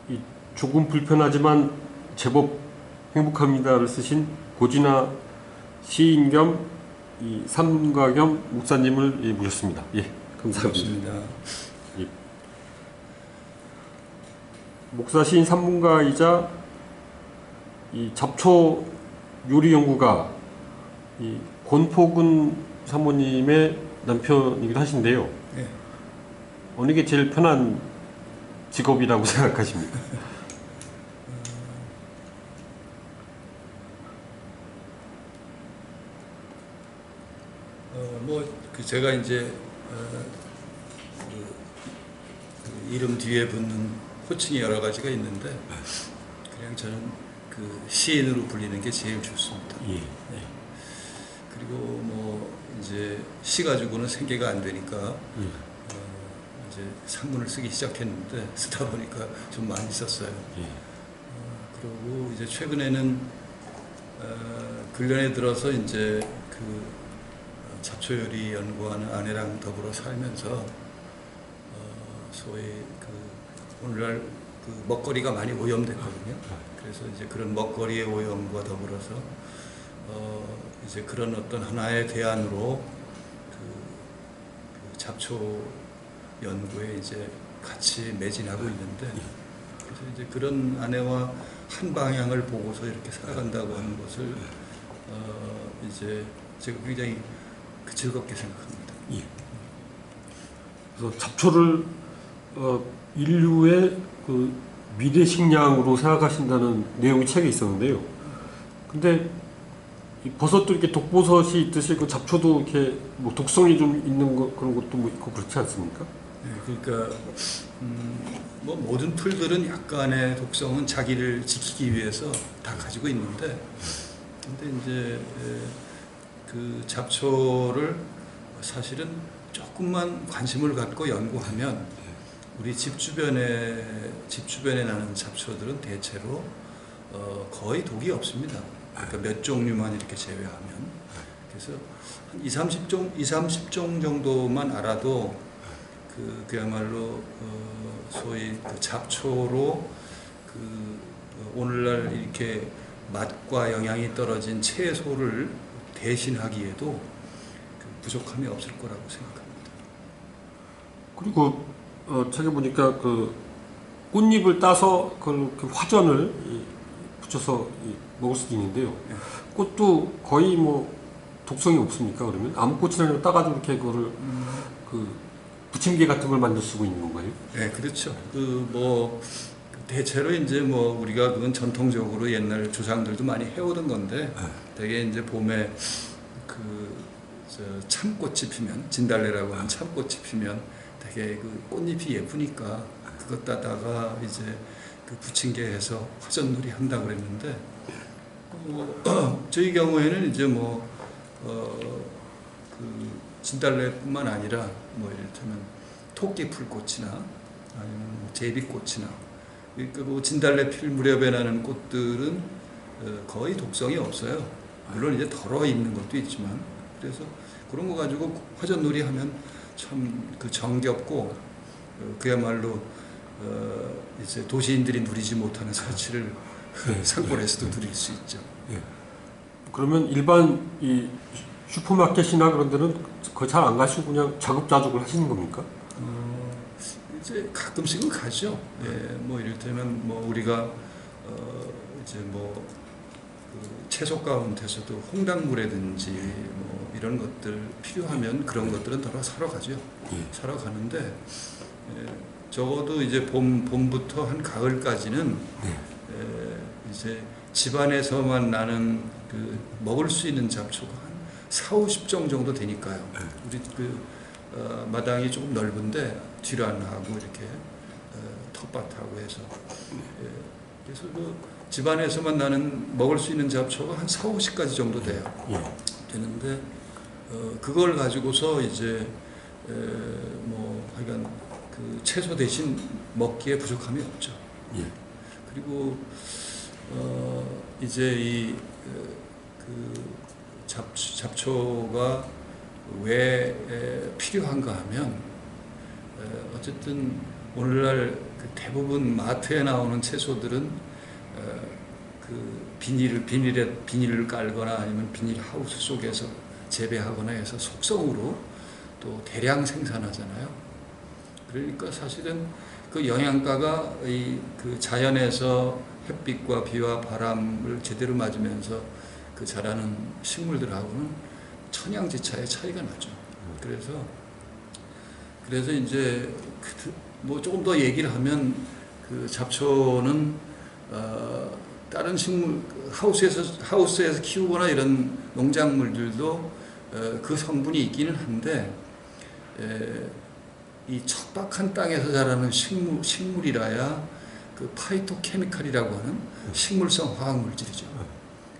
이 조금 불편하지만 제법 행복합니다를 쓰신 고진아 시인 겸 이 삼가 겸 목사님을 모셨습니다. 예, 감사합니다. 예. 목사 시인 산문가이자 이 잡초 요리 연구가 이 권포근 사모님의 남편이기도 하신데요. 네. 어느 게 제일 편한 직업이라고 생각하십니까? 제가 이제 그 이름 뒤에 붙는 호칭이 여러 가지가 있는데 그냥 저는 그 시인으로 불리는 게 제일 좋습니다. 예. 네. 그리고 뭐 이제 시 가지고는 생계가 안 되니까 이제 산문을 쓰기 시작했는데 쓰다 보니까 좀 많이 썼어요. 예. 그리고 이제 최근에는 근련에 들어서 이제 그 잡초요리 연구하는 아내랑 더불어 살면서 소위 그 오늘날 그 먹거리가 많이 오염됐거든요. 그래서 이제 그런 먹거리의 오염과 더불어서 이제 그런 어떤 하나의 대안으로 그 잡초 연구에 이제 같이 매진하고 있는데, 그래서 이제 그런 아내와 한 방향을 보고서 이렇게 살아간다고 하는 것을 이제 제가 굉장히 즐겁게 생각합니다. 예. 그래서 잡초를 인류의 그 미래 식량으로 생각하신다는 내용이 책에 있었는데요. 근데 이 버섯도 이렇게 독버섯이 있듯이 그 잡초도 이렇게 뭐 독성이 좀 있는 거 그런 것도 뭐 있고 그렇지 않습니까? 네, 그러니까 뭐 모든 풀들은 약간의 독성은 자기를 지키기 위해서 다 가지고 있는데, 근데 이제 그 잡초를 사실은 조금만 관심을 갖고 연구하면 우리 집 주변에 나는 잡초들은 대체로 거의 독이 없습니다. 그러니까 몇 종류만 이렇게 제외하면. 그래서 한 20-30종 정도만 알아도 그야말로 소위 그 잡초로 그 오늘날 이렇게 맛과 영양이 떨어진 채소를 대신하기에도 그 부족함이 없을 거라고 생각합니다. 그리고 책에 보니까 그 꽃잎을 따서 그걸 화전을 붙여서 먹을 수도 있는데요. 네. 꽃도 거의 뭐 독성이 없습니까? 그러면 아무 꽃이나 따가지고 이렇게 그거를 그 부침개 같은 걸 만들 쓰고 있는 건가요? 네, 그렇죠. 대체로 이제 뭐 우리가 그건 전통적으로 옛날 조상들도 많이 해오던 건데, 되게 이제 봄에 참꽃이 피면, 진달래라고 하는 참꽃이 피면 되게 그 꽃잎이 예쁘니까 그것 따다가 이제 그 부침개해서 화전놀이 한다고 그랬는데, 저희 경우에는 이제 그 진달래뿐만 아니라 뭐 이를테면 토끼풀꽃이나 아니면 제비꽃이나, 그러니까 뭐 진달래 필 무렵에 나는 꽃들은 거의 독성이 없어요. 물론 이제 덜어 있는 것도 있지만, 그래서 그런 거 가지고 화전놀이 하면 참 그 정겹고 그야말로 이제 도시인들이 누리지 못하는 사치를 산골에서도 누릴 수 있죠. 예. 그러면 일반 이 슈퍼마켓이나 그런 데는 거의 잘 안 가시고 그냥 자급자족을 하시는 겁니까? 이제 가끔씩은 가죠. 예, 뭐 이를테면 뭐 우리가 이제 뭐 그 채소 가운데서도 홍당무라든지 뭐 이런 것들 필요하면 그런 것들은 더 사러 가죠. 사러 가는데 적어도 이제 봄부터 한 가을까지는 이제 집안에서만 나는 그 먹을 수 있는 잡초가 한 4-50종 정도 되니까요. 우리 그 마당이 조금 넓은데 뒷란하고 이렇게 텃밭하고 해서 그래서 그 집안에서만 나는 먹을 수 있는 잡초가 한 4-50가지 정도 돼요. 되는데 그걸 가지고서 이제 뭐 하여간 그 채소 대신 먹기에 부족함이 없죠. 그리고 이제 그 잡초가 왜 필요한가 하면 어쨌든 오늘날 그 대부분 마트에 나오는 채소들은 그 비닐을 깔거나 아니면 비닐 하우스 속에서 재배하거나 해서 속성으로 또 대량 생산하잖아요. 그러니까 사실은 그 영양가가 그 자연에서 햇빛과 비와 바람을 제대로 맞으면서 그 자라는 식물들하고는 천양지차의 차이가 나죠. 그래서 이제 뭐 조금 더 얘기를 하면 그 잡초는 다른 식물 하우스에서 키우거나 이런 농작물들도 그 성분이 있기는 한데 이 척박한 땅에서 자라는 식물이라야 그 파이토케미칼이라고 하는 식물성 화학물질이죠.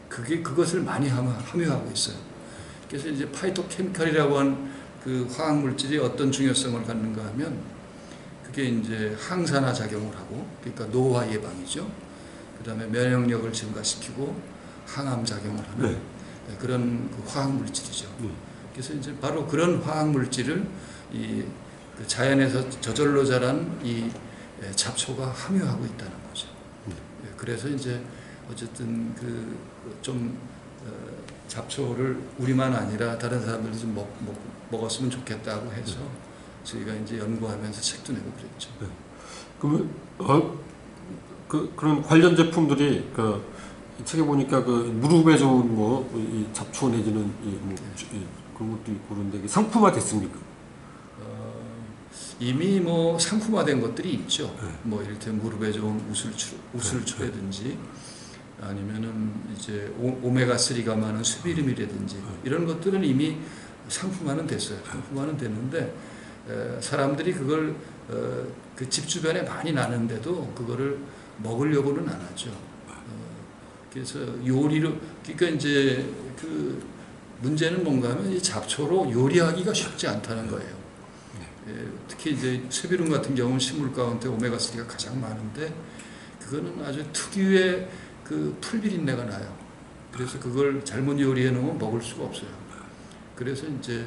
그것을 많이 함유하고 있어요. 그래서 이제 파이토케미칼이라고 하는 그 화학물질이 어떤 중요성을 갖는가 하면 그게 이제 항산화 작용을 하고, 그러니까 노화 예방이죠. 그 다음에 면역력을 증가시키고 항암 작용을 하는 그런 그 화학물질이죠. 그래서 이제 바로 그런 화학물질을 그 자연에서 저절로 자란 이 잡초가 함유하고 있다는 거죠. 그래서 이제 어쨌든 그 좀 잡초를 우리만 아니라 다른 사람들도 좀 먹었으면 좋겠다고 해서 저희가 이제 연구하면서 책도 내고 그랬죠. 그러면 그런 관련 제품들이 이 책에 보니까 그 무릎에 좋은 이 잡초 내지는 그런 것도 있고 그런데 상품화 됐습니까? 이미 뭐 상품화된 것들이 있죠. 뭐 이를테면 무릎에 좋은 우슬초라든지 아니면은 이제 오메가3가 많은 수비름이라든지 이런 것들은 이미 상품화는 됐어요. 상품화는 됐는데 사람들이 그걸 그 집 주변에 많이 나는데도 그거를 먹으려고는 안 하죠. 그래서 그러니까 이제 그 문제는 뭔가 하면 이 잡초로 요리하기가 쉽지 않다는 거예요. 특히 이제 수비름 같은 경우는 식물 가운데 오메가3가 가장 많은데 그거는 아주 특유의 그 풀비린내가 나요. 그래서 그걸 잘못 요리해 놓으면 먹을 수가 없어요. 그래서 이제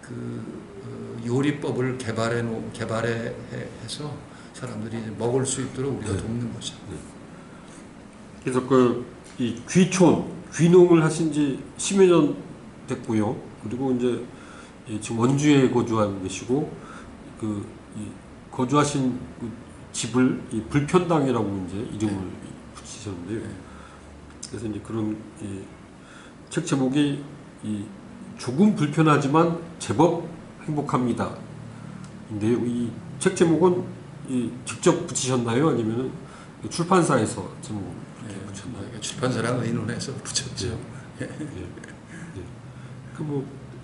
그 요리법을 개발해서 사람들이 이제 먹을 수 있도록 우리가 돕는 거죠. 그래서 이 귀농을 하신 지 10여 년 됐고요. 그리고 이제 지금 원주에 거주하고 계시고 거주하신 그 집을 불편당이라고 이제 이름을 붙이셨는데요. 그래서 이제 그런 책 제목이 조금 불편하지만 제법 행복합니다. 인데요. 이 책 제목은 직접 붙이셨나요? 아니면은 출판사에서 제목 붙였나요? 출판사랑 의논해서 붙였죠.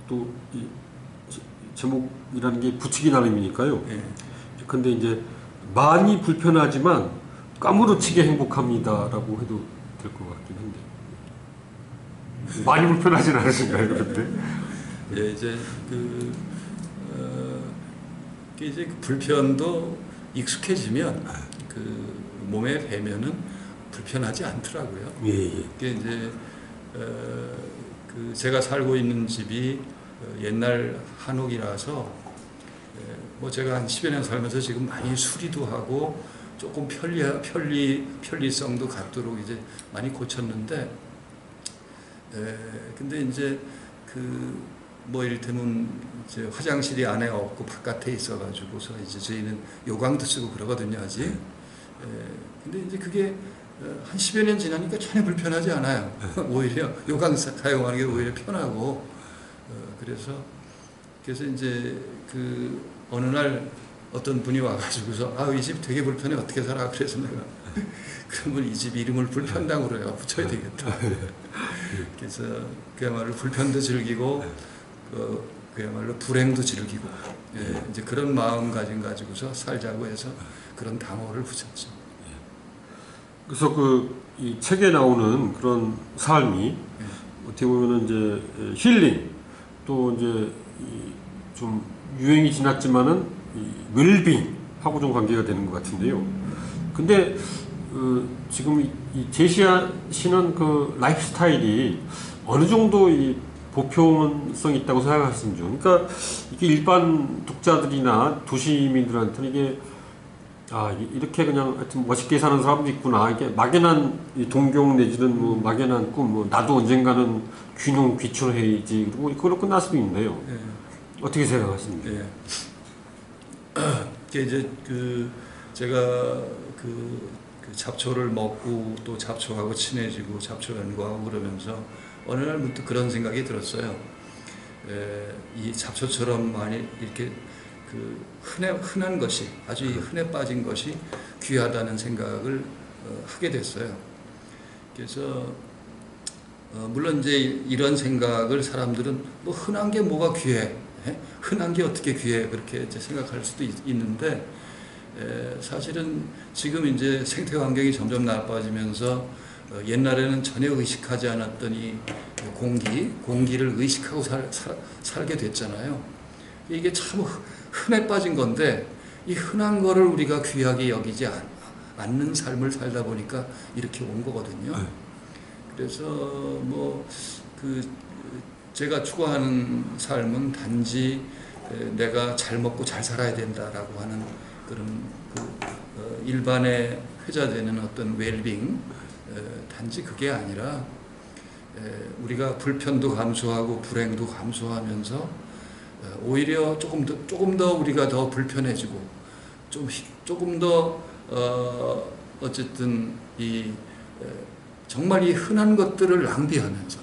또 이 제목이라는 게 붙이기 나름이니까요. 근데 이제 많이 불편하지만 까무러치게 행복합니다라고 해도 될 것 같긴 한데 많이 불편하진 않으신가요, 그런데? 이제 이제 그 불편도 익숙해지면 그 몸에 배면은 불편하지 않더라고요. 그게 이제 그 제가 살고 있는 집이 옛날 한옥이라서 뭐 제가 한 10여 년 살면서 지금 많이 수리도 하고 조금 편리성도 갖도록 이제 많이 고쳤는데 근데 이제 그 뭐 이를테면 이제 화장실이 안에 없고 바깥에 있어가지고서 이제 저희는 요강도 쓰고 그러거든요 아직. 근데 이제 그게 한 10여 년 지나니까 전혀 불편하지 않아요. 오히려 요강 사용하는 게 오히려 편하고 그래서 이제 그 어느 날 어떤 분이 와가지고서 이 집 되게 불편해 어떻게 살아 그래서 내가 그러면 이 집 이름을 불편당으로 내가 붙여야 되겠다. 그래서 그야말로 불편도 즐기고 그야말로 불행도 즐기고 이제 그런 마음가짐 살자고 해서 그런 단어를 붙였죠. 그래서 이 책에 나오는 그런 삶이 어떻게 보면은 이제 힐링 또 이제 좀 유행이 지났지만은 웰빙 하고 좀 관계가 되는 것 같은데요. 근데 지금 이 제시하시는 그 라이프 스타일이 어느 정도 보편성이 있다고 생각하시는지. 그러니까 이게 일반 독자들이나 도시민들한테는 이게 이렇게 그냥 하여튼 멋있게 사는 사람도 있구나. 이게 막연한 이 동경 내지는 뭐 막연한 꿈, 뭐 나도 언젠가는 귀농 귀촌해야지. 그리고 그걸로 끝날 수도 있는데요. 예. 어떻게 생각하십니까? 예. 이게 이제 제가 그 잡초를 먹고 또 잡초하고 친해지고 잡초 연구하고 그러면서 어느 날 문득 그런 생각이 들었어요. 이 잡초처럼 많이 이렇게 흔한 것이 아주 이 흔해 빠진 것이 귀하다는 생각을 하게 됐어요. 그래서 물론 이제 이런 생각을 사람들은 뭐 흔한 게 뭐가 귀해? 흔한 게 어떻게 귀해? 그렇게 이제 생각할 수도 있는데 사실은 지금 이제 생태 환경이 점점 나빠지면서 옛날에는 전혀 의식하지 않았던 이 공기를 의식하고 살게 됐잖아요. 이게 참 흔해 빠진 건데 이 흔한 거를 우리가 귀하게 여기지 않는 삶을 살다 보니까 이렇게 온 거거든요. 그래서 뭐 제가 추구하는 삶은 단지 내가 잘 먹고 잘 살아야 된다라고 하는 그런 일반에 회자되는 어떤 웰빙, 단지 그게 아니라 우리가 불편도 감수하고 불행도 감수하면서 오히려 조금 더 우리가 더 불편해지고 조금 더 어쨌든 정말 이 흔한 것들을 낭비하면서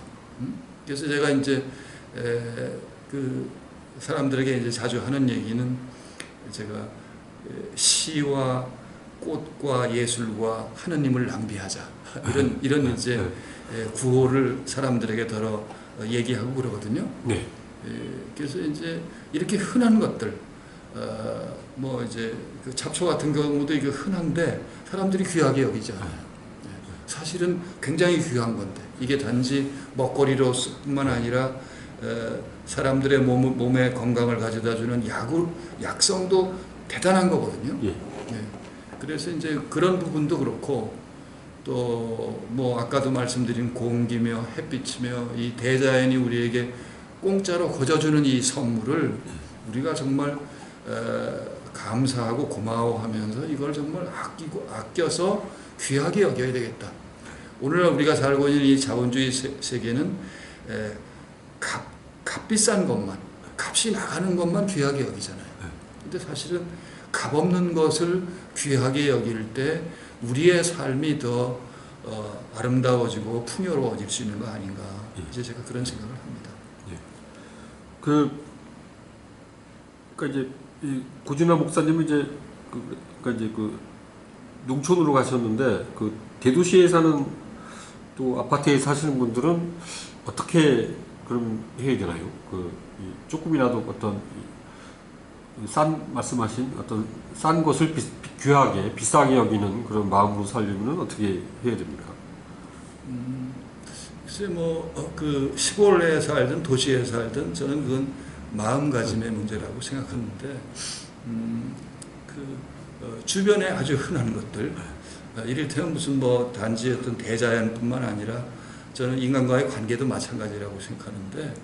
그래서 제가 이제 사람들에게 이제 자주 하는 얘기는 제가 시와 꽃과 예술과 하느님을 낭비하자 이런 이제 구호를 사람들에게 덜어 얘기하고 그러거든요. 네. 그래서 이제 이렇게 흔한 것들 뭐 이제 그 잡초 같은 경우도 이게 흔한데 사람들이 귀하게 여기지 않아요. 사실은 굉장히 귀한 건데 이게 단지 먹거리로뿐만 아니라 사람들의 몸의 건강을 가져다주는 약성도 대단한 거거든요. 예. 그래서 이제 그런 부분도 그렇고 또 뭐 아까도 말씀드린 공기며 햇빛이며 이 대자연이 우리에게 공짜로 거저주는 이 선물을 우리가 정말 감사하고 고마워하면서 이걸 정말 아껴서 귀하게 여겨야 되겠다. 오늘날 우리가 살고 있는 이 자본주의 세계는 값비싼 것만, 값이 나가는 것만 귀하게 여기잖아요. 근데 사실은 값없는 것을 귀하게 여길 때 우리의 삶이 더 아름다워지고 풍요로워질 수 있는 거 아닌가. 이제 제가 그런 생각을 합니다. 그러니까 이제 이 고진아 목사님은 이제 농촌으로 가셨는데 대도시에 사는 또 아파트에 사시는 분들은 어떻게 그럼 해야 되나요? 조금이라도 어떤 말씀하신 어떤 싼 것을 귀하게 비싸게 여기는 그런 마음으로 살려면 어떻게 해야 됩니까? 글쎄 시골에 살든 도시에 살든 저는 그건 마음가짐의 문제라고 생각하는데 주변에 아주 흔한 것들 이를테면 무슨 단지 어떤 대자연뿐만 아니라 저는 인간과의 관계도 마찬가지라고 생각하는데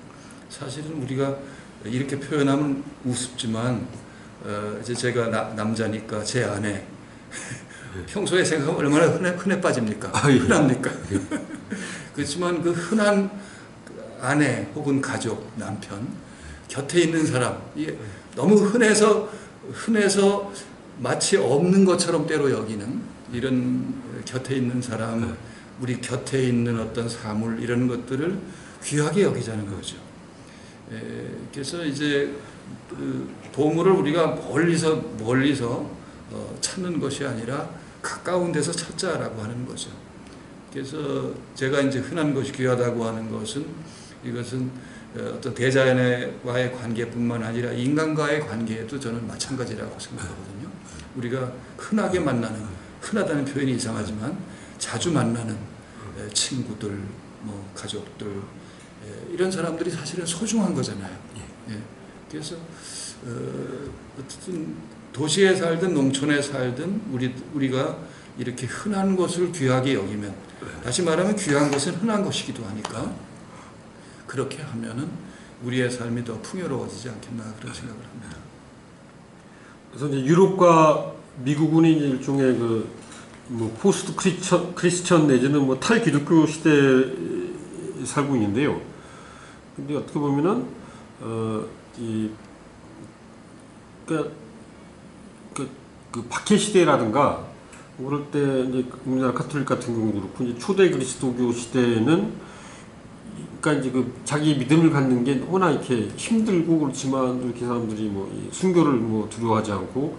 사실은 우리가 이렇게 표현하면 우습지만 이제 제가 남자니까 제 아내 평소에 생각하면 얼마나 흔해 빠집니까? 흔합니까? 그렇지만 그 흔한 아내 혹은 가족, 남편 곁에 있는 사람 이게 너무 흔해서 마치 없는 것처럼 때로 여기는 이런 곁에 있는 사람, 우리 곁에 있는 어떤 사물 이런 것들을 귀하게 여기자는 거죠. 그래서 이제 보물을 우리가 멀리서 찾는 것이 아니라 가까운 데서 찾자라고 하는 거죠. 그래서 제가 이제 흔한 것이 귀하다고 하는 것은 이것은 어떤 대자연과의 관계뿐만 아니라 인간과의 관계에도 저는 마찬가지라고 생각하거든요. 우리가 흔하게 만나는, 흔하다는 표현이 이상하지만 자주 만나는 친구들, 가족들 이런 사람들이 사실은 소중한 거잖아요. 그래서 어쨌든 도시에 살든 농촌에 살든 우리가 이렇게 흔한 것을 귀하게 여기면 다시 말하면 귀한 것은 흔한 것이기도 하니까 그렇게 하면은 우리의 삶이 더 풍요로워지지 않겠나 그런 생각을 합니다. 그래서 이제 유럽과 미국은 이제 일종의 뭐 포스트 크리스천 내지는 뭐 탈기독교 시대에 살고 있는데요. 근데 어떻게 보면은 그러니까 그 박해 시대라든가 그럴 때 이제 우리나라 카톨릭 같은 경우도 그렇고 이제 초대 그리스도교 시대에는 그러니까 이제 자기 믿음을 갖는 게 워낙 이렇게 힘들고 그렇지만 이렇게 사람들이 뭐 이 순교를 뭐 두려워하지 않고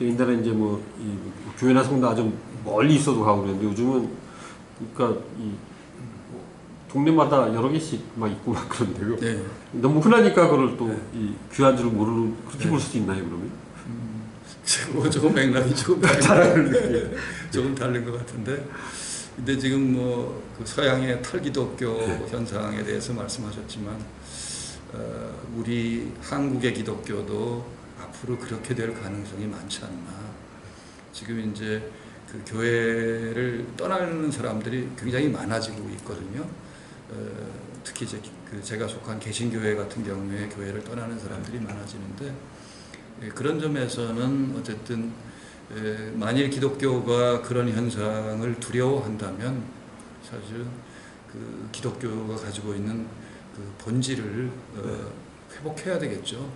옛날에 이제 뭐 이 교회나 성당 아주 멀리 있어도 가고 그랬는데 요즘은 그러니까 이 동네마다 여러 개씩 막 있고 막 그런데요. 네. 너무 흔하니까 그걸 또 네. 이 귀한 줄 모르는 그렇게 네. 볼 수도 있나요 그러면? 조금 맥락이 조금 다른 조금 다른 것 같은데, 근데 지금 뭐 그 서양의 탈기독교 네. 현상에 대해서 말씀하셨지만 우리 한국의 기독교도 앞으로 그렇게 될 가능성이 많지 않나. 지금 이제 그 교회를 떠나는 사람들이 굉장히 많아지고 있거든요. 특히 이제 제가 속한 개신교회 같은 경우에 교회를 떠나는 사람들이 많아지는데, 그런 점에서는 어쨌든 만일 기독교가 그런 현상을 두려워한다면 사실 그 기독교가 가지고 있는 그 본질을 회복해야 되겠죠.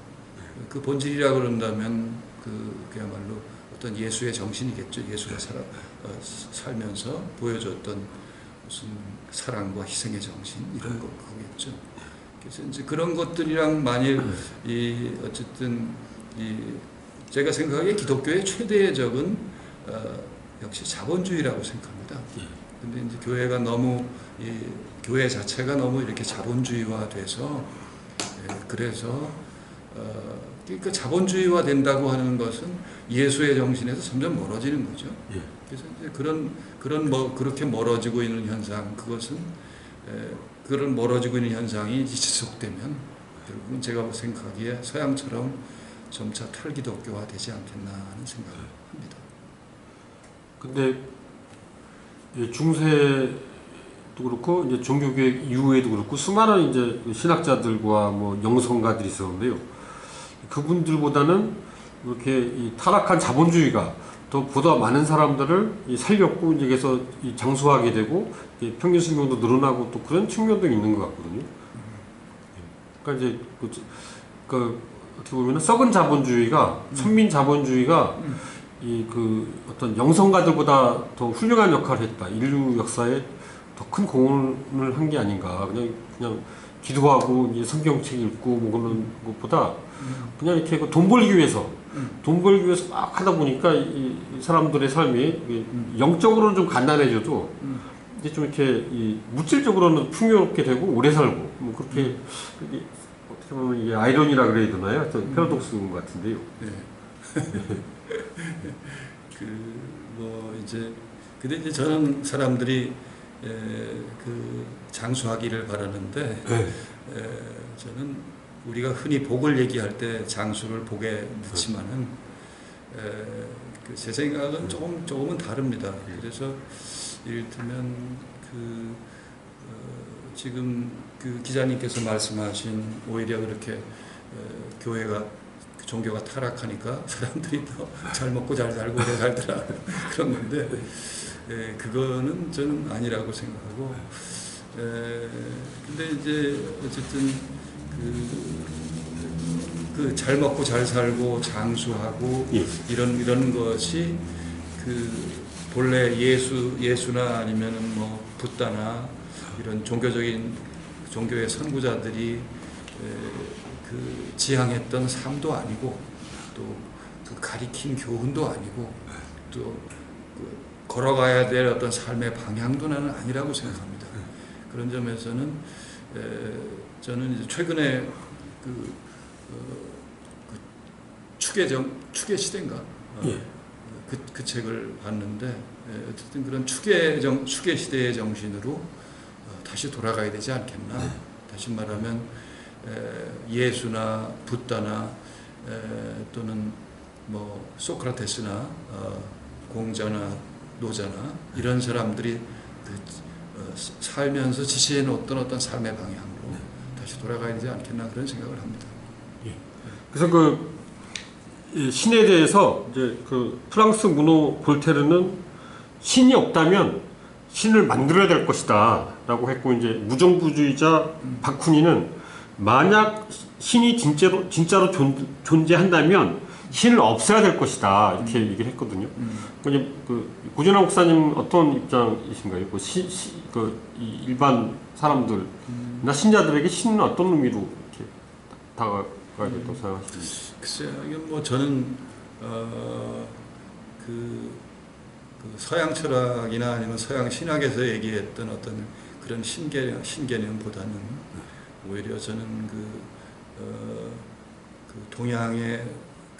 그 본질이라 그런다면 그야말로 어떤 예수의 정신이겠죠. 예수가 살면서 보여줬던 무슨 사랑과 희생의 정신 이런 거겠죠. 그래서 이제 그런 것들이랑 만일 어쨌든 제가 생각하기에 기독교의 최대의 적은 역시 자본주의라고 생각합니다. 근데 이제 교회가 너무 교회 자체가 너무 이렇게 자본주의화돼서 그래서 그러니까 자본주의화 된다고 하는 것은 예수의 정신에서 점점 멀어지는 거죠. 그래서 이제 그렇게 멀어지고 있는 현상, 그것은 그런 멀어지고 있는 현상이 지속되면 결국은 제가 생각하기에 서양처럼 점차 탈기독교화 되지 않겠나 하는 생각을 합니다. 근데 중세도 그렇고 이제 종교개혁 이후에도 그렇고 수많은 이제 신학자들과 뭐 영성가들이 있었는데요. 그분들보다는 이렇게 이 타락한 자본주의가 더 보다 많은 사람들을 살렸고 이제 그래서 장수하게 되고 평균 수명도 늘어나고 또 그런 측면도 있는 것 같거든요. 그러니까 이제 어떻게 보면 썩은 자본주의가 선민 자본주의가 어떤 영성가들보다 더 훌륭한 역할을 했다. 인류 역사에 더 큰 공헌을 한 게 아닌가. 그냥 기도하고 이제 성경책 읽고 뭐 그런 것보다 그냥 이렇게 돈 벌기 위해서 막 하다 보니까 이 사람들의 삶이 영적으로는 좀 간단해져도 이제 좀 이렇게 물질적으로는 풍요롭게 되고 오래 살고 뭐 그렇게 어떻게 보면 이게 아이러니라 그래야 되나요? 패러독스인 것 같은데요. 네. 근데 이제 저는 사람들이 장수하기를 바라는데, 저는 우리가 흔히 복을 얘기할 때 장수를 복에 넣지만은 제 생각은 조금은 다릅니다. 그래서 이를테면 지금 기자님께서 말씀하신 오히려 그렇게 종교가 타락하니까 사람들이 더 잘 먹고 잘 살고 오래 살더라 그런 건데, 그거는 저는 아니라고 생각하고, 근데 이제 어쨌든 잘 먹고 잘 살고 장수하고 이런 것이 본래 예수나 아니면은 뭐 붓다나 이런 종교의 선구자들이 지향했던 삶도 아니고 또 가리킨 교훈도 아니고 또 걸어가야 될 어떤 삶의 방향도 나는 아니라고 생각합니다. 그런 점에서는 저는 이제 최근에 축의 시대인가 그 책을 봤는데, 어쨌든 그런 축의 시대의 정신으로 다시 돌아가야 되지 않겠나. 다시 말하면 예수나 붓다나 또는 뭐 소크라테스나 공자나 노자나 이런 사람들이 살면서 지시해 놓았던 어떤 삶의 방향으로 다시 돌아가야 되지 않겠나 그런 생각을 합니다. 그래서 이 신에 대해서 이제 그 프랑스 문호 볼테르는 신이 없다면 신을 만들어야 될 것이다라고 했고, 이제 무정부주의자 바쿠니는 만약 신이 진짜로 존재한다면 신을 없애야 될 것이다 이렇게 얘기를 했거든요. 이제 그 고진아 목사님 어떤 입장이신가요? 이 일반 사람들이나 신자들에게 신은 어떤 의미로 이렇게 다가가야 된다고 생각하십니까? 글쎄요, 이건 뭐 저는 그 서양 철학이나 아니면 서양 신학에서 얘기했던 어떤 그런 신개념보다는 오히려 저는 그 동양의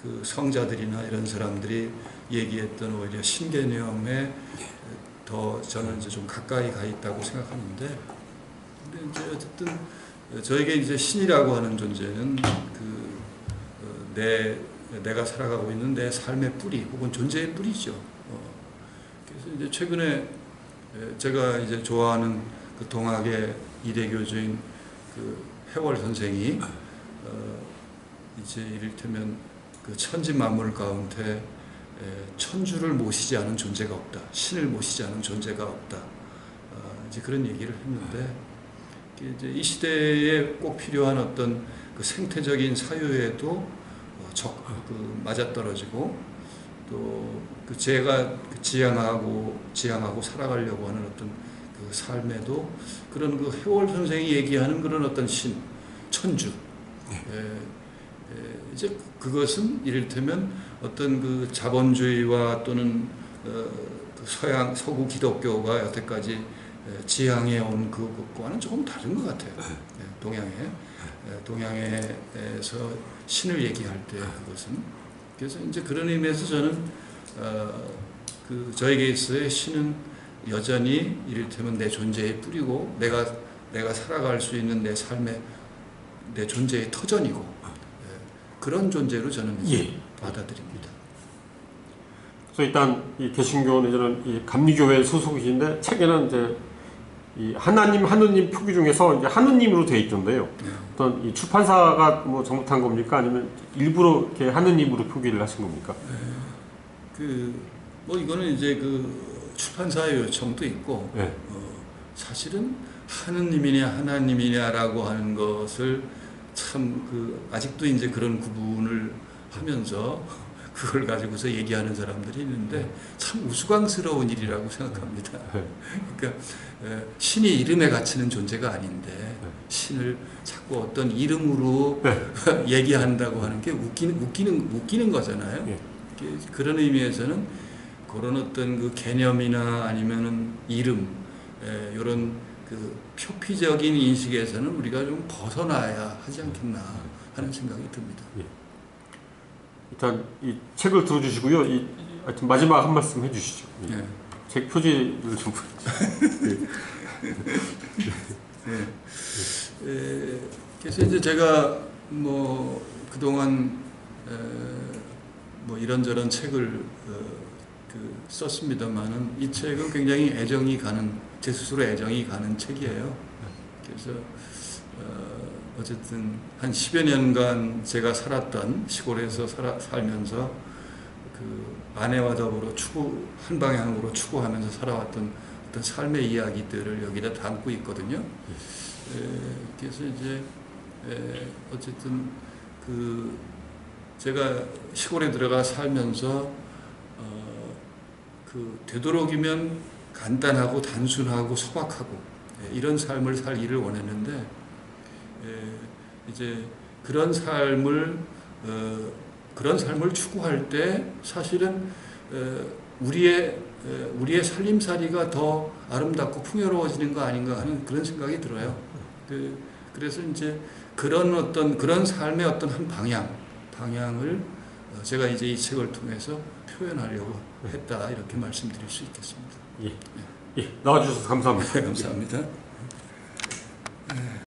그 성자들이나 이런 사람들이 얘기했던 오히려 신개념에 더 저는 이제 좀 가까이 가 있다고 생각하는데, 근데 이제 어쨌든 저에게 이제 신이라고 하는 존재는 내가 살아가고 있는 내 삶의 뿌리 혹은 존재의 뿌리죠. 그래서 이제 최근에 제가 이제 좋아하는 그 동학의 이대교주인 그 해월 선생이 이제 이를테면 그 천지 만물 가운데 천주를 모시지 않은 존재가 없다, 신을 모시지 않은 존재가 없다, 이제 그런 얘기를 했는데, 이제 이 시대에 꼭 필요한 어떤 그 생태적인 사유에도 맞아떨어지고, 또 그 제가 지향하고 살아가려고 하는 어떤 그 삶에도 그런 그 해월 선생이 얘기하는 그런 어떤 신, 천주, 이제 그것은 이를테면 어떤 그 자본주의와 또는 그 서구 기독교가 여태까지 지향해온 그것과는 조금 다른 것 같아요. 동양에서 신을 얘기할 때 그것은, 그래서 이제 그런 의미에서 저는 그 저에게 있어의 신은 여전히 이를테면 내 존재의 뿌리고 내가 살아갈 수 있는 내 삶의 내 존재의 터전이고, 그런 존재로 저는 받아들입니다. 그래서 일단 이 개신교는 이제는 이 감리교회 소속이신데, 책에는 이제 이 하느님 표기 중에서 이제 하느님으로 되어 있던데요. 어떤 이 출판사가 뭐 잘못한 겁니까? 아니면 일부러 이렇게 하느님으로 표기를 하신 겁니까? 뭐 이거는 이제 그 출판사의 요청도 있고, 사실은 하나님이냐라고 하는 것을 참 아직도 이제 그런 구분을 하면서 그걸 가지고서 얘기하는 사람들이 있는데 참 우스꽝스러운 일이라고 생각합니다. 그러니까 신이 이름에 갇히는 존재가 아닌데 신을 자꾸 어떤 이름으로 얘기한다고 하는 게 웃기는 거잖아요. 그런 의미에서는 그런 어떤 그 개념이나 아니면은 이름, 이런 그 표피적인 인식에서는 우리가 좀 벗어나야 하지 않겠나 하는 생각이 듭니다. 일단 이 책을 들어주시고요. 하여튼 마지막 한 말씀 해주시죠. 책 표지를 좀. 그래서 이제 제가 뭐 그동안 뭐 이런저런 책을 썼습니다만은 이 책은 굉장히 제 스스로 애정이 가는 책이에요. 그래서 어쨌든 한 10여 년간 제가 살았던 시골에서 살면서 그 아내와 더불어 한 방향으로 추구하면서 살아왔던 어떤 삶의 이야기들을 여기다 담고 있거든요. 그래서 이제 어쨌든 제가 시골에 들어가 살면서 되도록이면 간단하고 단순하고 소박하고 이런 삶을 살 일을 원했는데, 이제 그런 삶을 추구할 때 사실은 우리의 살림살이가 더 아름답고 풍요로워지는 거 아닌가 하는 그런 생각이 들어요. 그래서 이제 그런 삶의 어떤 한 방향을 제가 이제 이 책을 통해서 표현하려고 했다, 이렇게 말씀드릴 수 있겠습니다. 나와주셔서 감사합니다. 감사합니다.